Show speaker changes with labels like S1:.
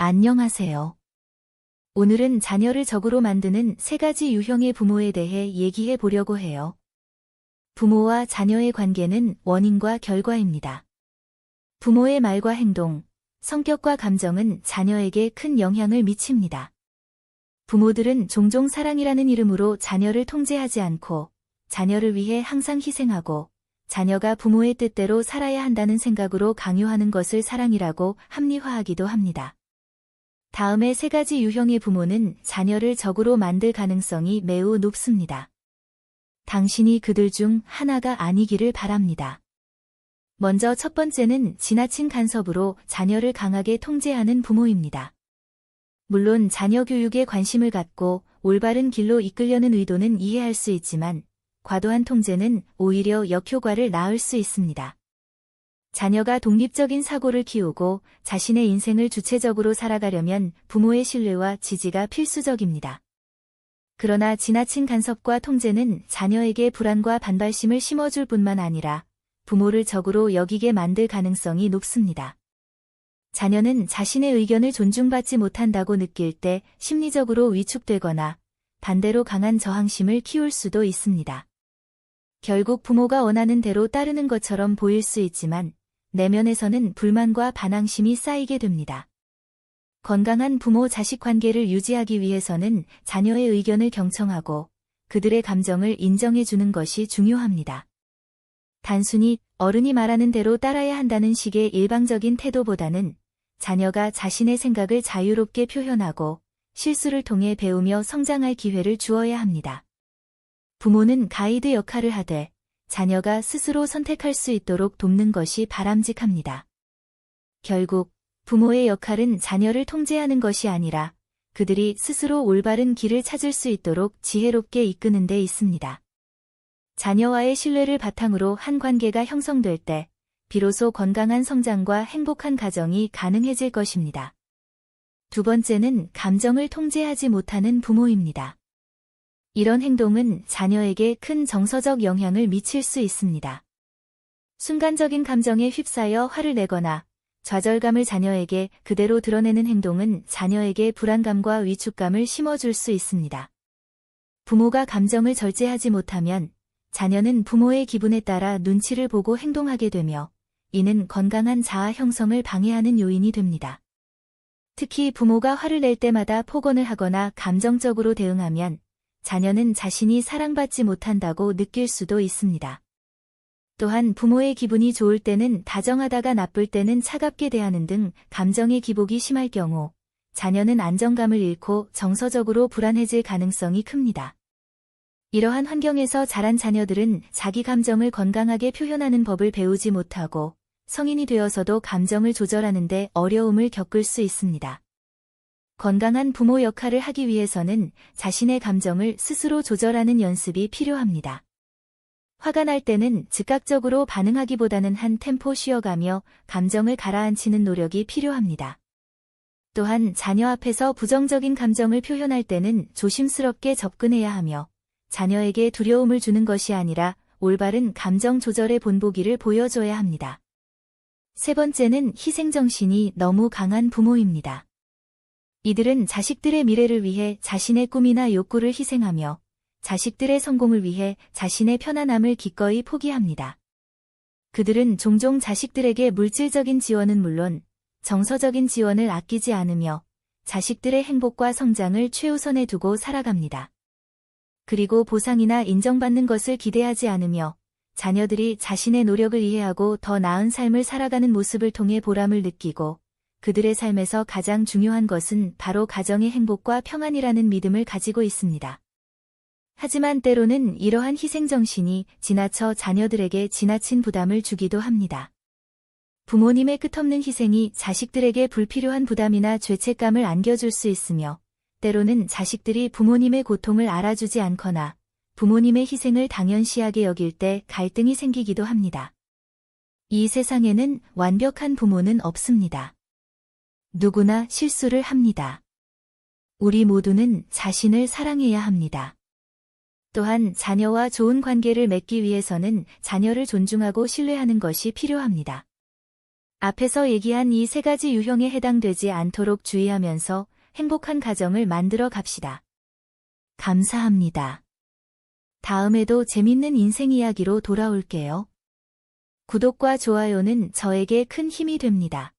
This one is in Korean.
S1: 안녕하세요. 오늘은 자녀를 적으로 만드는 3가지 유형의 부모에 대해 얘기해 보려고 해요. 부모와 자녀의 관계는 원인과 결과입니다. 부모의 말과 행동, 성격과 감정은 자녀에게 큰 영향을 미칩니다. 부모들은 종종 사랑이라는 이름으로 자녀를 통제하지 않고 자녀를 위해 항상 희생하고 자녀가 부모의 뜻대로 살아야 한다는 생각으로 강요하는 것을 사랑이라고 합리화하기도 합니다. 다음의 3가지 유형의 부모는 자녀를 적으로 만들 가능성이 매우 높습니다. 당신이 그들 중 하나가 아니기를 바랍니다. 먼저 첫 번째는 지나친 간섭으로 자녀를 강하게 통제하는 부모입니다. 물론 자녀 교육에 관심을 갖고 올바른 길로 이끌려는 의도는 이해할 수 있지만 과도한 통제는 오히려 역효과를 낳을 수 있습니다. 자녀가 독립적인 사고를 키우고 자신의 인생을 주체적으로 살아가려면 부모의 신뢰와 지지가 필수적입니다. 그러나 지나친 간섭과 통제는 자녀에게 불안과 반발심을 심어줄 뿐만 아니라 부모를 적으로 여기게 만들 가능성이 높습니다. 자녀는 자신의 의견을 존중받지 못한다고 느낄 때 심리적으로 위축되거나 반대로 강한 저항심을 키울 수도 있습니다. 결국 부모가 원하는 대로 따르는 것처럼 보일 수 있지만 내면에서는 불만과 반항심이 쌓이게 됩니다. 건강한 부모-자식 관계를 유지하기 위해서는 자녀의 의견을 경청하고 그들의 감정을 인정해주는 것이 중요합니다. 단순히 어른이 말하는 대로 따라야 한다는 식의 일방적인 태도보다는 자녀가 자신의 생각을 자유롭게 표현하고 실수를 통해 배우며 성장할 기회를 주어야 합니다. 부모는 가이드 역할을 하되 자녀가 스스로 선택할 수 있도록 돕는 것이 바람직합니다. 결국 부모의 역할은 자녀를 통제하는 것이 아니라 그들이 스스로 올바른 길을 찾을 수 있도록 지혜롭게 이끄는 데 있습니다. 자녀와의 신뢰를 바탕으로 한 관계가 형성될 때 비로소 건강한 성장과 행복한 가정이 가능해질 것입니다. 두 번째는 감정을 통제하지 못하는 부모입니다. 이런 행동은 자녀에게 큰 정서적 영향을 미칠 수 있습니다. 순간적인 감정에 휩싸여 화를 내거나 좌절감을 자녀에게 그대로 드러내는 행동은 자녀에게 불안감과 위축감을 심어줄 수 있습니다. 부모가 감정을 절제하지 못하면 자녀는 부모의 기분에 따라 눈치를 보고 행동하게 되며 이는 건강한 자아 형성을 방해하는 요인이 됩니다. 특히 부모가 화를 낼 때마다 폭언을 하거나 감정적으로 대응하면 자녀는 자신이 사랑받지 못한다고 느낄 수도 있습니다. 또한 부모의 기분이 좋을 때는 다정하다가 나쁠 때는 차갑게 대하는 등 감정의 기복이 심할 경우 자녀는 안정감을 잃고 정서적으로 불안해질 가능성이 큽니다. 이러한 환경에서 자란 자녀들은 자기 감정을 건강하게 표현하는 법을 배우지 못하고 성인이 되어서도 감정을 조절하는 데 어려움을 겪을 수 있습니다. 건강한 부모 역할을 하기 위해서는 자신의 감정을 스스로 조절하는 연습이 필요합니다. 화가 날 때는 즉각적으로 반응하기보다는 한 템포 쉬어가며 감정을 가라앉히는 노력이 필요합니다. 또한 자녀 앞에서 부정적인 감정을 표현할 때는 조심스럽게 접근해야 하며 자녀에게 두려움을 주는 것이 아니라 올바른 감정 조절의 본보기를 보여줘야 합니다. 세 번째는 희생정신이 너무 강한 부모입니다. 이들은 자식들의 미래를 위해 자신의 꿈이나 욕구를 희생하며 자식들의 성공을 위해 자신의 편안함을 기꺼이 포기합니다. 그들은 종종 자식들에게 물질적인 지원은 물론 정서적인 지원을 아끼지 않으며 자식들의 행복과 성장을 최우선에 두고 살아갑니다. 그리고 보상이나 인정받는 것을 기대하지 않으며 자녀들이 자신의 노력을 이해하고 더 나은 삶을 살아가는 모습을 통해 보람을 느끼고 그들의 삶에서 가장 중요한 것은 바로 가정의 행복과 평안이라는 믿음을 가지고 있습니다. 하지만 때로는 이러한 희생정신이 지나쳐 자녀들에게 지나친 부담을 주기도 합니다. 부모님의 끝없는 희생이 자식들에게 불필요한 부담이나 죄책감을 안겨줄 수 있으며 때로는 자식들이 부모님의 고통을 알아주지 않거나 부모님의 희생을 당연시하게 여길 때 갈등이 생기기도 합니다. 이 세상에는 완벽한 부모는 없습니다. 누구나 실수를 합니다. 우리 모두는 자신을 사랑해야 합니다. 또한 자녀와 좋은 관계를 맺기 위해서는 자녀를 존중하고 신뢰하는 것이 필요합니다. 앞에서 얘기한 이 세 가지 유형에 해당되지 않도록 주의하면서 행복한 가정을 만들어 갑시다. 감사합니다. 다음에도 재밌는 인생 이야기로 돌아올게요. 구독과 좋아요는 저에게 큰 힘이 됩니다.